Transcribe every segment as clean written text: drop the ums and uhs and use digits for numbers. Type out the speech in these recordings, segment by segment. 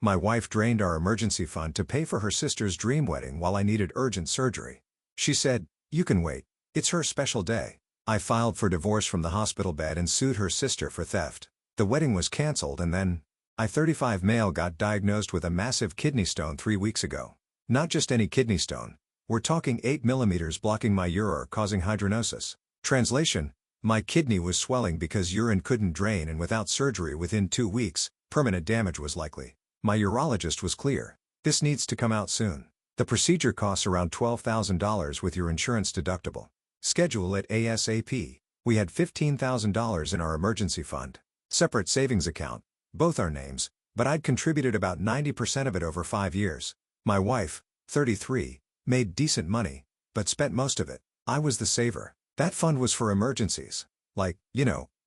My wife drained our emergency fund to pay for her sister's dream wedding while I needed urgent surgery. She said, "You can wait. It's her special day." I filed for divorce from the hospital bed and sued her sister for theft. The wedding was canceled and then, I 35 male got diagnosed with a massive kidney stone 3 weeks ago. Not just any kidney stone. We're talking 8 millimeters blocking my urine causing hydronesis. Translation: my kidney was swelling because urine couldn't drain, and without surgery within 2 weeks, permanent damage was likely. My urologist was clear. This needs to come out soon. The procedure costs around $12,000 with your insurance deductible. Schedule it ASAP. We had $15,000 in our emergency fund. Separate savings account. Both our names, but I'd contributed about 90% of it over 5 years. My wife, 33, made decent money, but spent most of it. I was the saver. That fund was for emergencies. Like,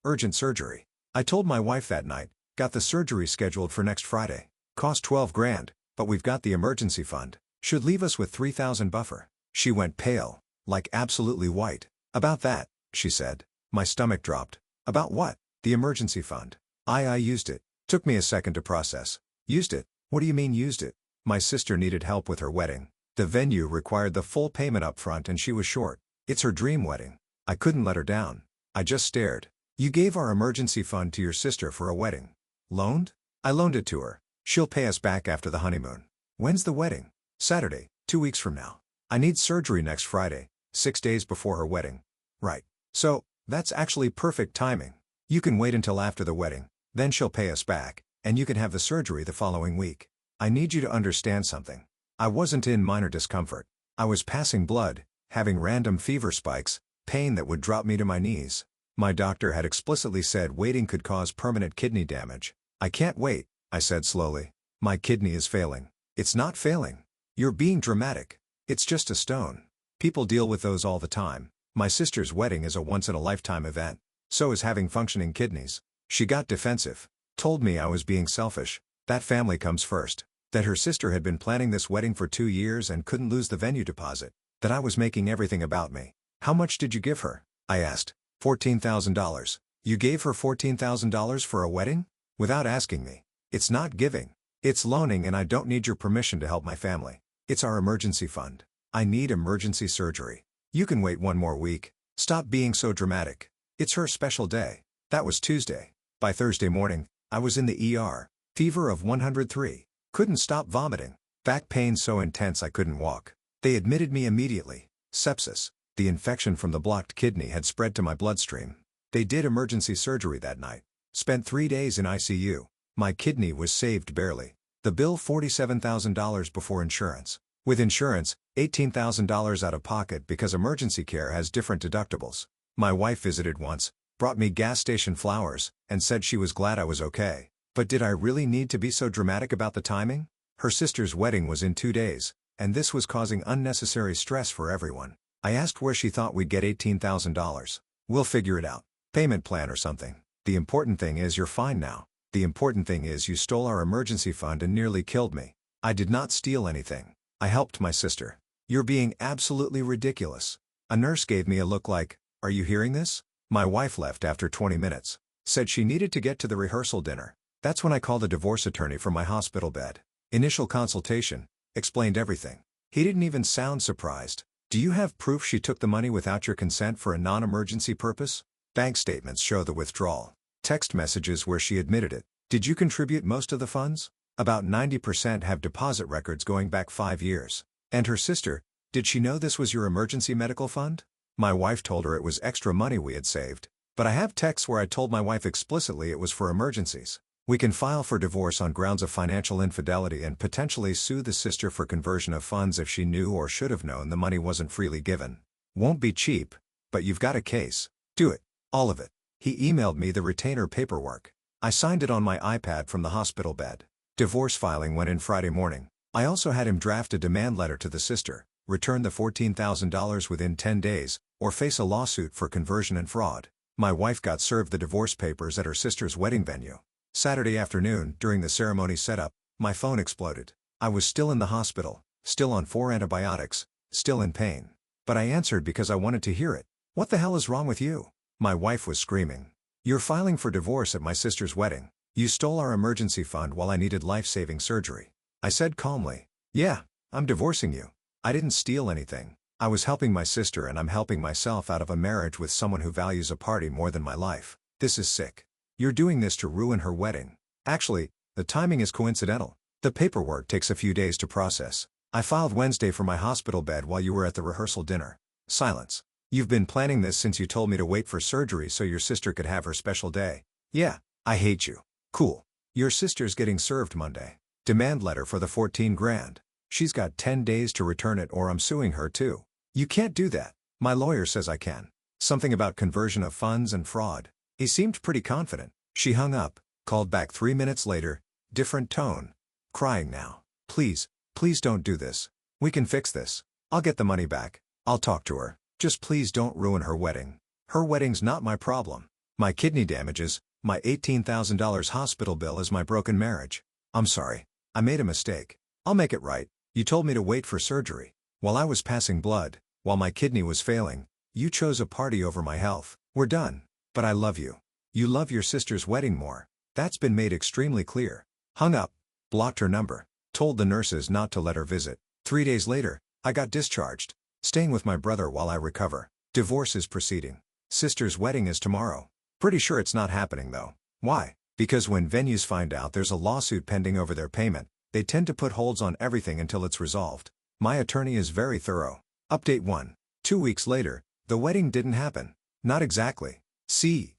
urgent surgery. I told my wife that night, got the surgery scheduled for next Friday. Cost 12 grand, but we've got the emergency fund. Should leave us with 3,000 buffer. She went pale, like absolutely white. About that, she said. My stomach dropped. About what? The emergency fund. I used it. Took me a second to process. Used it? What do you mean used it? My sister needed help with her wedding. The venue required the full payment up front and she was short. It's her dream wedding. I couldn't let her down. I just stared. You gave our emergency fund to your sister for a wedding. Loaned? I loaned it to her. She'll pay us back after the honeymoon. When's the wedding? Saturday, 2 weeks from now. I need surgery next Friday, 6 days before her wedding. Right. So, that's actually perfect timing. You can wait until after the wedding, then she'll pay us back, and you can have the surgery the following week. I need you to understand something. I wasn't in minor discomfort. I was passing blood, having random fever spikes, pain that would drop me to my knees. My doctor had explicitly said waiting could cause permanent kidney damage. I can't wait, I said slowly. My kidney is failing. It's not failing. You're being dramatic. It's just a stone. People deal with those all the time. My sister's wedding is a once-in-a-lifetime event. So is having functioning kidneys. She got defensive. Told me I was being selfish. That family comes first. That her sister had been planning this wedding for 2 years and couldn't lose the venue deposit. That I was making everything about me. How much did you give her? I asked. $14,000. You gave her $14,000 for a wedding? Without asking me. It's not giving. It's loaning, and I don't need your permission to help my family. It's our emergency fund. I need emergency surgery. You can wait 1 more week. Stop being so dramatic. It's her special day. That was Tuesday. By Thursday morning, I was in the ER. Fever of 103. Couldn't stop vomiting. Back pain so intense I couldn't walk. They admitted me immediately. Sepsis. The infection from the blocked kidney had spread to my bloodstream. They did emergency surgery that night. Spent 3 days in ICU. My kidney was saved barely. The bill $47,000 before insurance. With insurance, $18,000 out of pocket because emergency care has different deductibles. My wife visited once, brought me gas station flowers, and said she was glad I was okay. But did I really need to be so dramatic about the timing? Her sister's wedding was in 2 days, and this was causing unnecessary stress for everyone. I asked where she thought we'd get $18,000. We'll figure it out. Payment plan or something. The important thing is you're fine now. The important thing is you stole our emergency fund and nearly killed me. I did not steal anything. I helped my sister. You're being absolutely ridiculous. A nurse gave me a look like, "Are you hearing this?" My wife left after 20 minutes. Said she needed to get to the rehearsal dinner. That's when I called a divorce attorney from my hospital bed. Initial consultation. Explained everything. He didn't even sound surprised. Do you have proof she took the money without your consent for a non-emergency purpose? Bank statements show the withdrawal. Text messages where she admitted it. Did you contribute most of the funds? About 90% have deposit records going back 5 years. And her sister, did she know this was your emergency medical fund? My wife told her it was extra money we had saved. But I have texts where I told my wife explicitly it was for emergencies. We can file for divorce on grounds of financial infidelity and potentially sue the sister for conversion of funds if she knew or should have known the money wasn't freely given. Won't be cheap, but you've got a case. Do it. All of it. He emailed me the retainer paperwork. I signed it on my iPad from the hospital bed. Divorce filing went in Friday morning. I also had him draft a demand letter to the sister, return the $14,000 within 10 days, or face a lawsuit for conversion and fraud. My wife got served the divorce papers at her sister's wedding venue. Saturday afternoon, during the ceremony setup, my phone exploded. I was still in the hospital, still on 4 antibiotics, still in pain. But I answered because I wanted to hear it. "What the hell is wrong with you?" My wife was screaming. "You're filing for divorce at my sister's wedding. You stole our emergency fund while I needed life-saving surgery. I said calmly. Yeah, I'm divorcing you. I didn't steal anything. I was helping my sister and I'm helping myself out of a marriage with someone who values a party more than my life. This is sick. You're doing this to ruin her wedding. Actually, the timing is coincidental. The paperwork takes a few days to process. I filed Wednesday for my hospital bed while you were at the rehearsal dinner. Silence. You've been planning this since you told me to wait for surgery so your sister could have her special day. Yeah, I hate you. Cool. Your sister's getting served Monday. Demand letter for the 14 grand. She's got 10 days to return it or I'm suing her too. You can't do that. My lawyer says I can. Something about conversion of funds and fraud. He seemed pretty confident. She hung up, called back 3 minutes later, different tone. Crying now. Please, please don't do this. We can fix this. I'll get the money back. I'll talk to her. Just please don't ruin her wedding. Her wedding's not my problem. My kidney damages, my $18,000 hospital bill is my broken marriage. I'm sorry. I made a mistake. I'll make it right. You told me to wait for surgery. While I was passing blood, while my kidney was failing, you chose a party over my health. We're done. But I love you. You love your sister's wedding more. That's been made extremely clear. Hung up. Blocked her number. Told the nurses not to let her visit. 3 days later, I got discharged. Staying with my brother while I recover. Divorce is proceeding. Sister's wedding is tomorrow. Pretty sure it's not happening though. Why? Because when venues find out there's a lawsuit pending over their payment, they tend to put holds on everything until it's resolved. My attorney is very thorough. Update 1. 2 weeks later, the wedding didn't happen. Not exactly. See,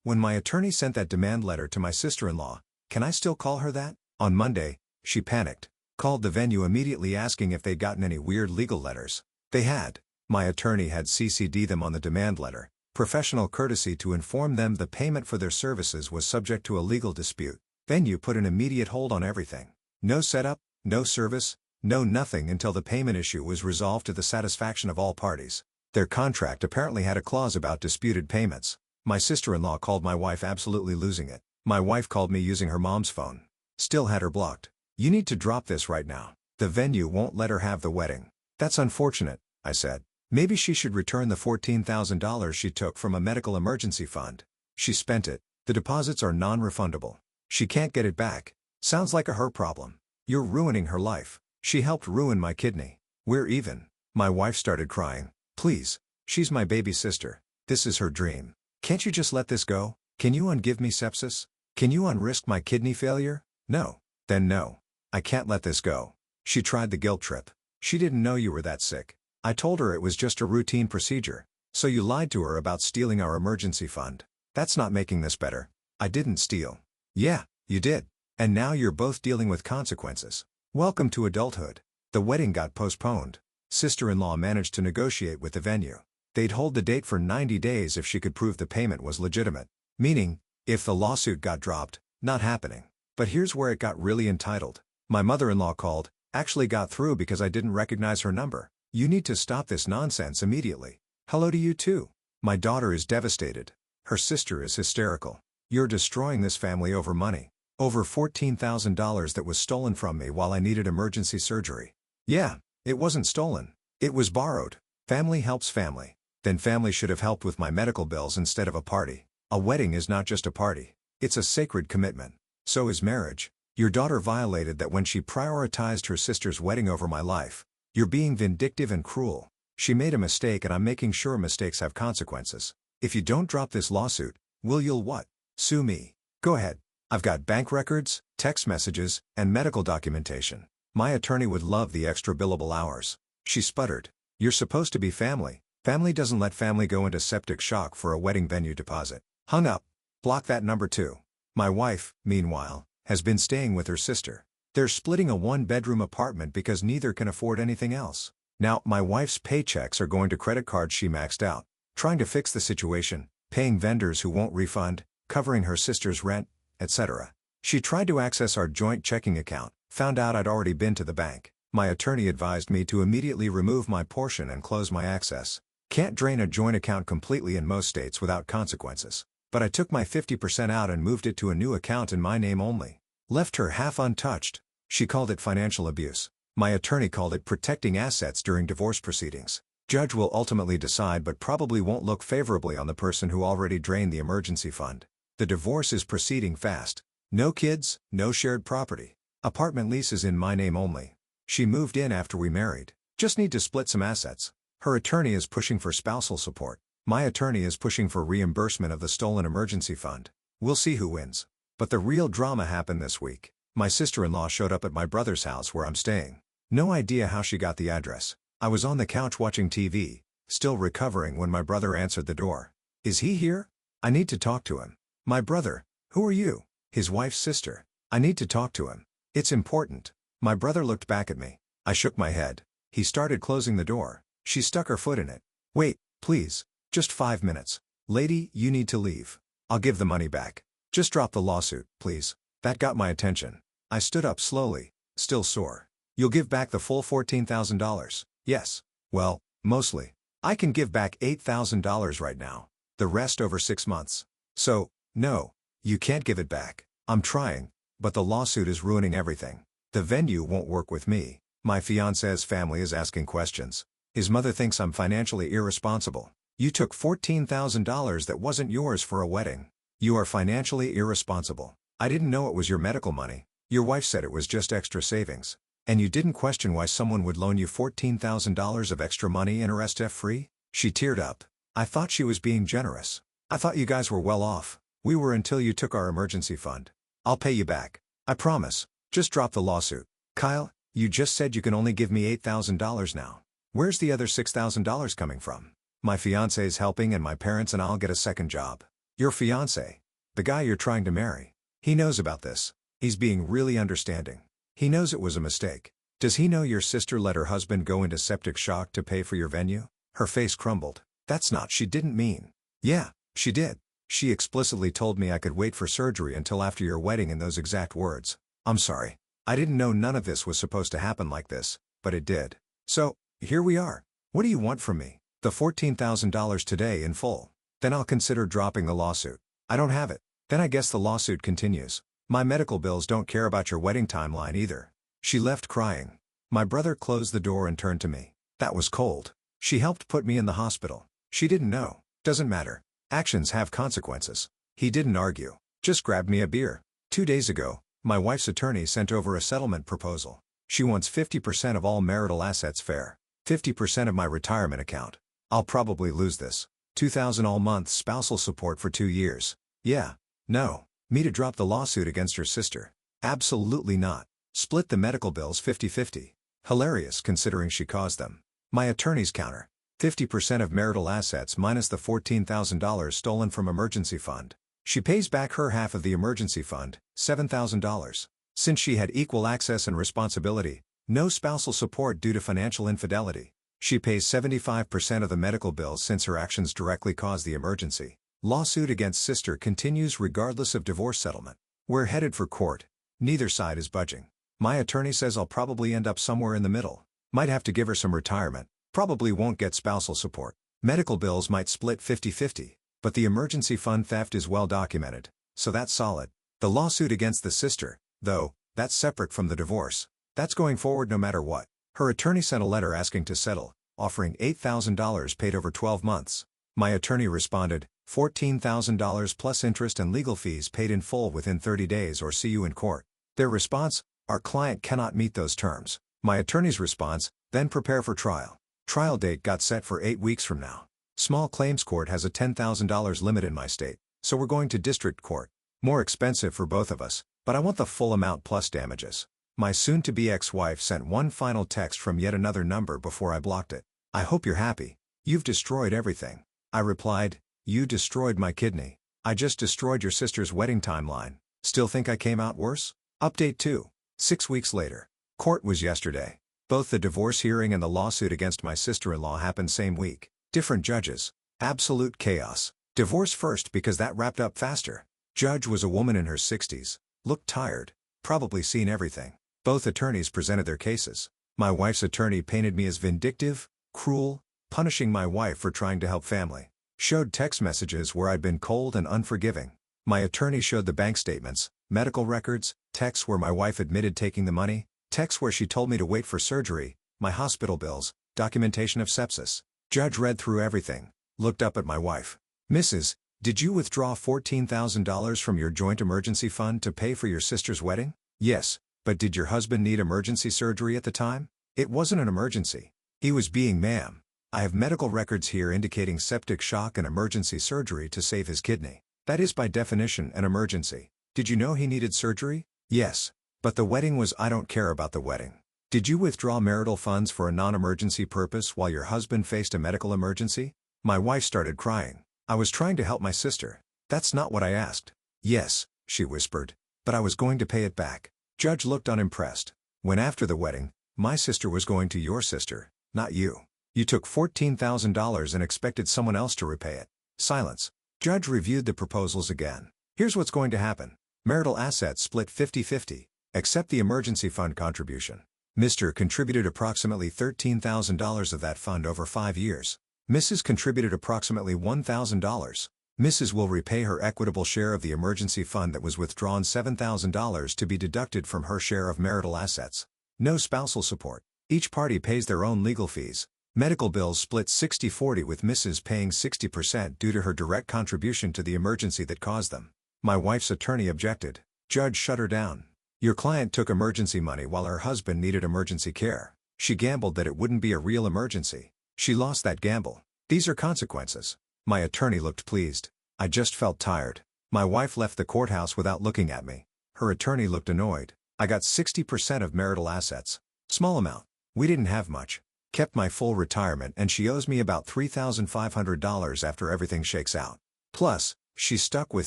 when my attorney sent that demand letter to my sister-in-law, can I still call her that? On Monday, she panicked. Called the venue immediately asking if they'd gotten any weird legal letters. They had. My attorney had CC'd them on the demand letter. Professional courtesy to inform them the payment for their services was subject to a legal dispute. Venue put an immediate hold on everything. No setup, no service, no nothing until the payment issue was resolved to the satisfaction of all parties. Their contract apparently had a clause about disputed payments. My sister-in-law called my wife absolutely losing it. My wife called me using her mom's phone. Still had her blocked. You need to drop this right now. The venue won't let her have the wedding. That's unfortunate, I said. Maybe she should return the $14,000 she took from a medical emergency fund. She spent it. The deposits are non-refundable. She can't get it back. Sounds like a her problem. You're ruining her life. She helped ruin my kidney. We're even. My wife started crying. Please. She's my baby sister. This is her dream. Can't you just let this go? Can you ungive me sepsis? Can you unrisk my kidney failure? No. Then no. I can't let this go. She tried the guilt trip. She didn't know you were that sick. I told her it was just a routine procedure. So you lied to her about stealing our emergency fund. That's not making this better. I didn't steal. Yeah, you did. And now you're both dealing with consequences. Welcome to adulthood. The wedding got postponed. Sister-in-law managed to negotiate with the venue. They'd hold the date for 90 days if she could prove the payment was legitimate. Meaning, if the lawsuit got dropped, not happening. But here's where it got really entitled. My mother-in-law called, actually got through because I didn't recognize her number. You need to stop this nonsense immediately. Hello to you too. My daughter is devastated. Her sister is hysterical. You're destroying this family over money. Over $14,000 that was stolen from me while I needed emergency surgery. Yeah, it wasn't stolen. It was borrowed. Family helps family. Then family should have helped with my medical bills instead of a party. A wedding is not just a party. It's a sacred commitment. So is marriage. Your daughter violated that when she prioritized her sister's wedding over my life. You're being vindictive and cruel. She made a mistake and I'm making sure mistakes have consequences. If you don't drop this lawsuit, you'll what? Sue me. Go ahead. I've got bank records, text messages, and medical documentation. My attorney would love the extra billable hours. She sputtered. You're supposed to be family. Family doesn't let family go into septic shock for a wedding venue deposit. Hung up. Block that number too. My wife, meanwhile, has been staying with her sister. They're splitting a one-bedroom apartment because neither can afford anything else. Now, my wife's paychecks are going to credit cards she maxed out. Trying to fix the situation, paying vendors who won't refund, covering her sister's rent, etc. She tried to access our joint checking account, found out I'd already been to the bank. My attorney advised me to immediately remove my portion and close my access. Can't drain a joint account completely in most states without consequences. But I took my 50% out and moved it to a new account in my name only. Left her half untouched. She called it financial abuse. My attorney called it protecting assets during divorce proceedings. Judge will ultimately decide but probably won't look favorably on the person who already drained the emergency fund. The divorce is proceeding fast. No kids, no shared property. Apartment lease is in my name only. She moved in after we married. Just need to split some assets. Her attorney is pushing for spousal support. My attorney is pushing for reimbursement of the stolen emergency fund. We'll see who wins. But the real drama happened this week. My sister-in-law showed up at my brother's house where I'm staying. No idea how she got the address. I was on the couch watching TV, still recovering when my brother answered the door. Is he here? I need to talk to him. My brother. Who are you? His wife's sister. I need to talk to him. It's important. My brother looked back at me. I shook my head. He started closing the door. She stuck her foot in it. Wait, please. Just 5 minutes. Lady, you need to leave. I'll give the money back. Just drop the lawsuit, please. That got my attention. I stood up slowly, still sore. You'll give back the full $14,000? Yes. Well, mostly. I can give back $8,000 right now. The rest over 6 months. So, no. You can't give it back. I'm trying, but the lawsuit is ruining everything. The venue won't work with me. My fiancé's family is asking questions. His mother thinks I'm financially irresponsible. You took $14,000 that wasn't yours for a wedding. You are financially irresponsible. I didn't know it was your medical money. Your wife said it was just extra savings. And you didn't question why someone would loan you $14,000 of extra and arrest free? She teared up. I thought she was being generous. I thought you guys were well off. We were until you took our emergency fund. I'll pay you back. I promise. Just drop the lawsuit. Kyle, you just said you can only give me $8,000 now. Where's the other $6,000 coming from? My fiancé's helping and my parents and I'll get a second job. Your fiancé? The guy you're trying to marry. He knows about this. He's being really understanding. He knows it was a mistake. Does he know your sister let her husband go into septic shock to pay for your venue? Her face crumbled. That's not she didn't mean. Yeah, she did. She explicitly told me I could wait for surgery until after your wedding in those exact words. I'm sorry. I didn't know none of this was supposed to happen like this, but it did. So, here we are. What do you want from me? The $14,000 today in full. Then I'll consider dropping the lawsuit. I don't have it. Then I guess the lawsuit continues. My medical bills don't care about your wedding timeline either. She left crying. My brother closed the door and turned to me. That was cold. She helped put me in the hospital. She didn't know. Doesn't matter. Actions have consequences. He didn't argue. Just grabbed me a beer. 2 days ago, my wife's attorney sent over a settlement proposal. She wants 50% of all marital assets fair. 50% of my retirement account. I'll probably lose this. $2,000 all month spousal support for 2 years. Yeah. No. Me to drop the lawsuit against her sister. Absolutely not. Split the medical bills 50-50. Hilarious considering she caused them. My attorney's counter. 50% of marital assets minus the $14,000 stolen from emergency fund. She pays back her half of the emergency fund, $7,000. Since she had equal access and responsibility, no spousal support due to financial infidelity. She pays 75% of the medical bills since her actions directly caused the emergency. Lawsuit against sister continues regardless of divorce settlement. We're headed for court. Neither side is budging. My attorney says I'll probably end up somewhere in the middle. Might have to give her some retirement. Probably won't get spousal support. Medical bills might split 50-50. But the emergency fund theft is well documented. So that's solid. The lawsuit against the sister, though, that's separate from the divorce. That's going forward no matter what. Her attorney sent a letter asking to settle, offering $8,000 paid over 12 months. My attorney responded, $14,000 plus interest and legal fees paid in full within 30 days or see you in court. Their response, our client cannot meet those terms. My attorney's response, then prepare for trial. Trial date got set for 8 weeks from now. Small claims court has a $10,000 limit in my state, so we're going to district court. More expensive for both of us, but I want the full amount plus damages. My soon-to-be ex-wife sent one final text from yet another number before I blocked it. I hope you're happy. You've destroyed everything. I replied, you destroyed my kidney. I just destroyed your sister's wedding timeline. Still think I came out worse? Update 2. 6 weeks later. Court was yesterday. Both the divorce hearing and the lawsuit against my sister-in-law happened same week. Different judges. Absolute chaos. Divorce first because that wrapped up faster. Judge was a woman in her 60s. Looked tired. Probably seen everything. Both attorneys presented their cases. My wife's attorney painted me as vindictive, cruel, punishing my wife for trying to help family. Showed text messages where I'd been cold and unforgiving. My attorney showed the bank statements, medical records, texts where my wife admitted taking the money, texts where she told me to wait for surgery, my hospital bills, documentation of sepsis. Judge read through everything, looked up at my wife. Mrs., Did you withdraw $14,000 from your joint emergency fund to pay for your sister's wedding? Yes, but did your husband need emergency surgery at the time? It wasn't an emergency. He was being ma'am. I have medical records here indicating septic shock and emergency surgery to save his kidney. That is by definition an emergency. Did you know he needed surgery? Yes. But the wedding was. I don't care about the wedding. Did you withdraw marital funds for a non-emergency purpose while your husband faced a medical emergency? My wife started crying. I was trying to help my sister. That's not what I asked. Yes, she whispered. But I was going to pay it back. Judge looked unimpressed. When after the wedding, my sister was going to your sister, not you. You took $14,000 and expected someone else to repay it. Silence. Judge reviewed the proposals again. Here's what's going to happen. Marital assets split 50-50, except the emergency fund contribution. Mr. contributed approximately $13,000 of that fund over 5 years. Mrs. contributed approximately $1,000. Mrs. will repay her equitable share of the emergency fund that was withdrawn $7,000 to be deducted from her share of marital assets. No spousal support. Each party pays their own legal fees. Medical bills split 60-40 with Mrs. paying 60% due to her direct contribution to the emergency that caused them. My wife's attorney objected. Judge shut her down. Your client took emergency money while her husband needed emergency care. She gambled that it wouldn't be a real emergency. She lost that gamble. These are consequences. My attorney looked pleased. I just felt tired. My wife left the courthouse without looking at me. Her attorney looked annoyed. I got 60% of marital assets. Small amount. We didn't have much. Kept my full retirement and she owes me about $3,500 after everything shakes out. Plus, she's stuck with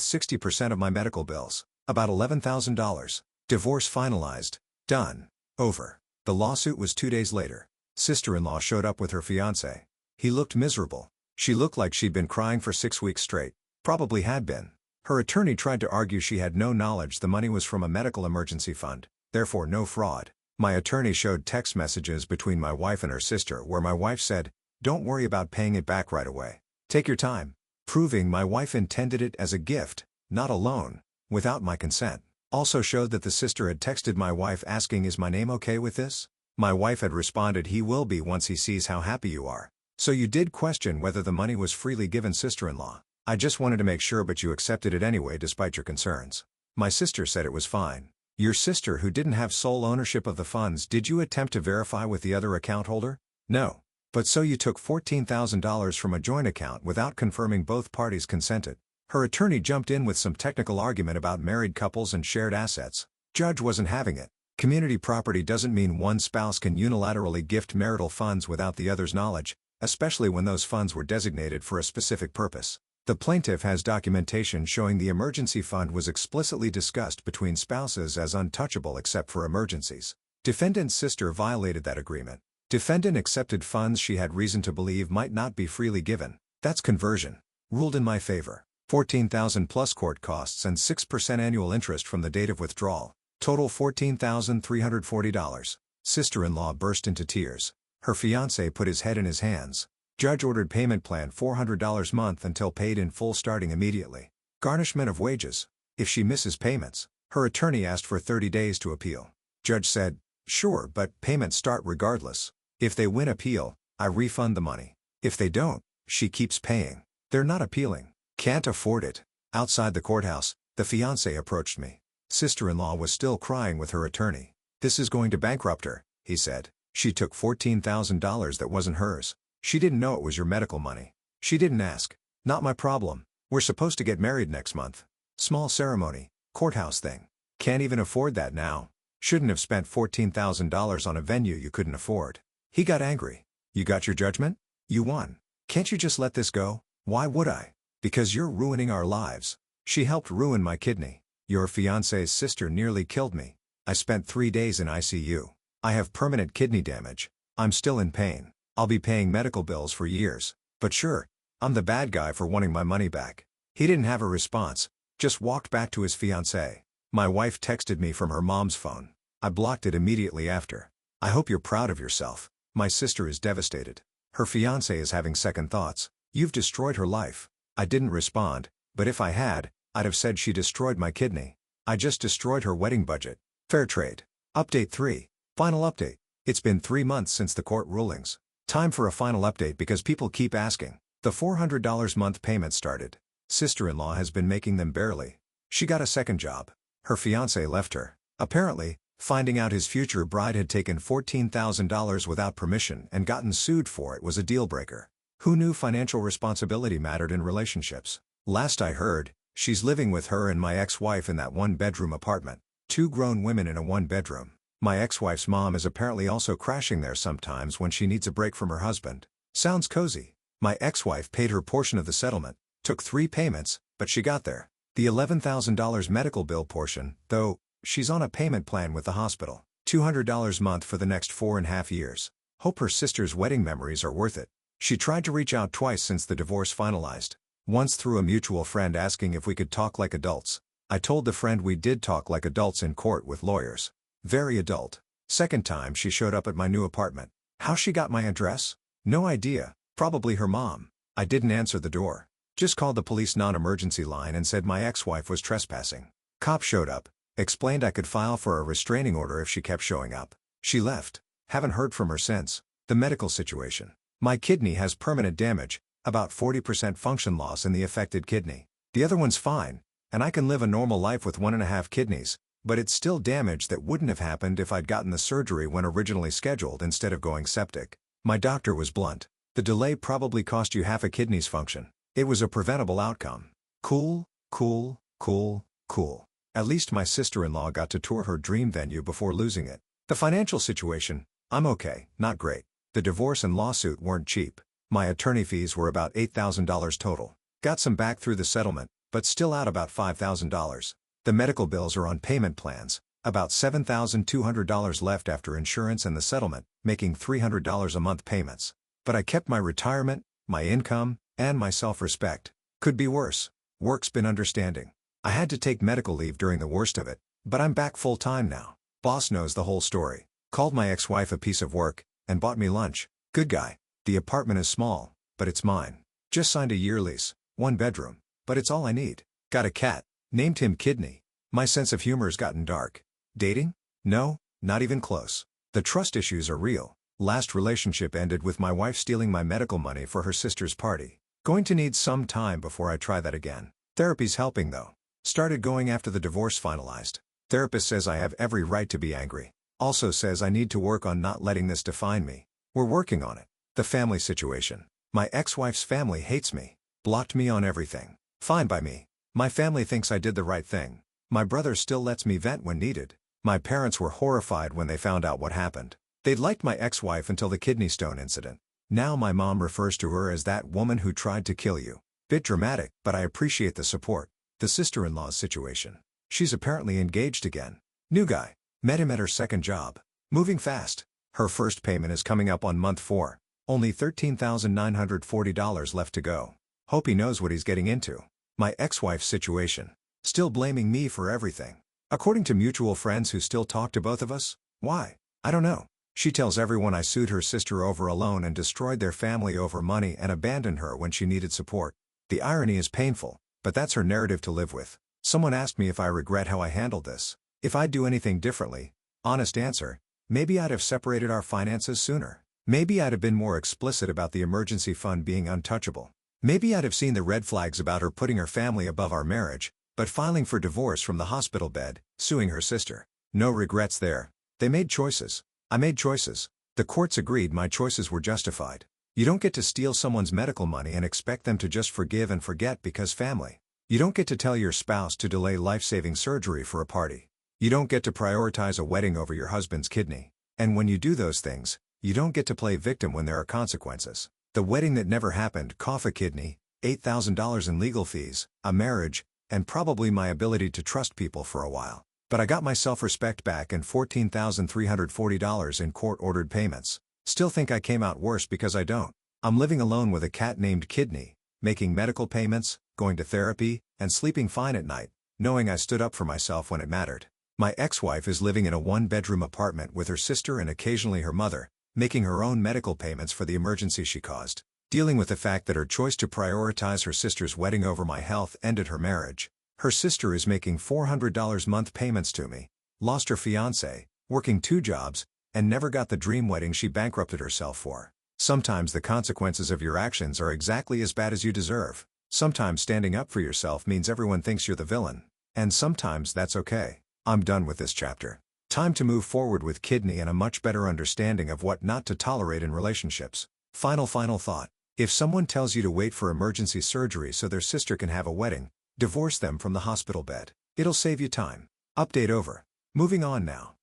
60% of my medical bills. About $11,000. Divorce finalized. Done. Over. The lawsuit was 2 days later. Sister-in-law showed up with her fiancé. He looked miserable. She looked like she'd been crying for 6 weeks straight. Probably had been. Her attorney tried to argue she had no knowledge the money was from a medical emergency fund, therefore no fraud. My attorney showed text messages between my wife and her sister where my wife said, "Don't worry about paying it back right away. Take your time," proving my wife intended it as a gift, not a loan, without my consent. Also showed that the sister had texted my wife asking, "Is my name okay with this?" My wife had responded, "He will be once he sees how happy you are." So you did question whether the money was freely given, sister-in-law. I just wanted to make sure, but you accepted it anyway despite your concerns. My sister said it was fine. Your sister who didn't have sole ownership of the funds, did you attempt to verify with the other account holder? No. But so you took $14,000 from a joint account without confirming both parties consented. Her attorney jumped in with some technical argument about married couples and shared assets. Judge wasn't having it. Community property doesn't mean one spouse can unilaterally gift marital funds without the other's knowledge, especially when those funds were designated for a specific purpose. The plaintiff has documentation showing the emergency fund was explicitly discussed between spouses as untouchable except for emergencies. Defendant's sister violated that agreement. Defendant accepted funds she had reason to believe might not be freely given. That's conversion. Ruled in my favor. $14,000 plus court costs and 6% annual interest from the date of withdrawal. Total $14,340. Sister-in-law burst into tears. Her fiancé put his head in his hands. Judge ordered payment plan $400 month until paid in full starting immediately. Garnishment of wages. If she misses payments, her attorney asked for 30 days to appeal. Judge said, "Sure, but payments start regardless. If they win appeal, I refund the money. If they don't, she keeps paying. They're not appealing. Can't afford it." Outside the courthouse, the fiancé approached me. Sister-in-law was still crying with her attorney. "This is going to bankrupt her," he said. "She took $14,000 that wasn't hers. She didn't know it was your medical money. She didn't ask. Not my problem. We're supposed to get married next month. Small ceremony, courthouse thing. Can't even afford that now. Shouldn't have spent $14,000 on a venue you couldn't afford." He got angry. "You got your judgment? You won. Can't you just let this go?" "Why would I?" "Because you're ruining our lives. She helped ruin my kidney. Your fiancé's sister nearly killed me. I spent 3 days in ICU. I have permanent kidney damage. I'm still in pain. I'll be paying medical bills for years. But sure, I'm the bad guy for wanting my money back." He didn't have a response, just walked back to his fiancée. My wife texted me from her mom's phone. I blocked it immediately after. "I hope you're proud of yourself." My sister is devastated. Her fiancé is having second thoughts. "You've destroyed her life." I didn't respond, but if I had, I'd have said she destroyed my kidney. I just destroyed her wedding budget. Fair trade. Update 3. Final update. It's been 3 months since the court rulings. Time for a final update because people keep asking. The $400 month payment started. Sister-in-law has been making them barely. She got a second job. Her fiancé left her. Apparently, finding out his future bride had taken $14,000 without permission and gotten sued for it was a deal-breaker. Who knew financial responsibility mattered in relationships? Last I heard, she's living with her and my ex-wife in that one-bedroom apartment. 2 grown women in a one-bedroom. My ex-wife's mom is apparently also crashing there sometimes when she needs a break from her husband. Sounds cozy. My ex-wife paid her portion of the settlement, took 3 payments, but she got there. The $11,000 medical bill portion, though, she's on a payment plan with the hospital. $200 a month for the next 4.5 years. Hope her sister's wedding memories are worth it. She tried to reach out twice since the divorce finalized. Once through a mutual friend asking if we could talk like adults. I told the friend we did talk like adults in court with lawyers. Very adult. Second time she showed up at my new apartment. How she got my address? No idea. Probably her mom. I didn't answer the door. Just called the police non-emergency line and said my ex-wife was trespassing. Cop showed up. Explained I could file for a restraining order if she kept showing up. She left. Haven't heard from her since. The medical situation. My kidney has permanent damage, about 40% function loss in the affected kidney. The other one's fine, and I can live a normal life with 1.5 kidneys, but it's still damage that wouldn't have happened if I'd gotten the surgery when originally scheduled instead of going septic. My doctor was blunt. The delay probably cost you half a kidney's function. It was a preventable outcome. Cool, cool, cool, cool. At least my sister-in-law got to tour her dream venue before losing it. The financial situation, I'm okay, not great. The divorce and lawsuit weren't cheap. My attorney fees were about $8,000 total. Got some back through the settlement, but still out about $5,000. The medical bills are on payment plans, about $7,200 left after insurance and the settlement, making $300 a month payments. But I kept my retirement, my income, and my self-respect. Could be worse. Work's been understanding. I had to take medical leave during the worst of it, but I'm back full-time now. Boss knows the whole story. Called my ex-wife a piece of work, and bought me lunch. Good guy. The apartment is small, but it's mine. Just signed a year lease, 1 bedroom, but it's all I need. Got a cat. Named him Kidney. My sense of humor's gotten dark. Dating? No, not even close. The trust issues are real. Last relationship ended with my wife stealing my medical money for her sister's party. Going to need some time before I try that again. Therapy's helping though. Started going after the divorce finalized. Therapist says I have every right to be angry. Also says I need to work on not letting this define me. We're working on it. The family situation. My ex-wife's family hates me. Blocked me on everything. Fine by me. My family thinks I did the right thing. My brother still lets me vent when needed. My parents were horrified when they found out what happened. They'd liked my ex-wife until the kidney stone incident. Now my mom refers to her as that woman who tried to kill you. Bit dramatic, but I appreciate the support. The sister-in-law's situation. She's apparently engaged again. New guy. Met him at her second job. Moving fast. Her first payment is coming up on month 4. Only $13,940 left to go. Hope he knows what he's getting into. My ex-wife's situation. Still blaming me for everything. According to mutual friends who still talk to both of us. Why? I don't know. She tells everyone I sued her sister over a loan and destroyed their family over money and abandoned her when she needed support. The irony is painful, but that's her narrative to live with. Someone asked me if I regret how I handled this. If I'd do anything differently. Honest answer, maybe I'd have separated our finances sooner. Maybe I'd have been more explicit about the emergency fund being untouchable. Maybe I'd have seen the red flags about her putting her family above our marriage, but filing for divorce from the hospital bed, suing her sister. No regrets there. They made choices. I made choices. The courts agreed my choices were justified. You don't get to steal someone's medical money and expect them to just forgive and forget because family. You don't get to tell your spouse to delay life-saving surgery for a party. You don't get to prioritize a wedding over your husband's kidney. And when you do those things, you don't get to play victim when there are consequences. The wedding that never happened cost a kidney, $8,000 in legal fees, a marriage, and probably my ability to trust people for a while. But I got my self-respect back and $14,340 in court-ordered payments. Still think I came out worse because I don't. I'm living alone with a cat named Kidney, making medical payments, going to therapy, and sleeping fine at night, knowing I stood up for myself when it mattered. My ex-wife is living in a 1-bedroom apartment with her sister and occasionally her mother, making her own medical payments for the emergency she caused. Dealing with the fact that her choice to prioritize her sister's wedding over my health ended her marriage. Her sister is making $400 month payments to me. Lost her fiancé, working 2 jobs, and never got the dream wedding she bankrupted herself for. Sometimes the consequences of your actions are exactly as bad as you deserve. Sometimes standing up for yourself means everyone thinks you're the villain. And sometimes that's okay. I'm done with this chapter. Time to move forward with Kidney and a much better understanding of what not to tolerate in relationships. Final thought. If someone tells you to wait for emergency surgery so their sister can have a wedding, divorce them from the hospital bed. It'll save you time. Update over. Moving on now.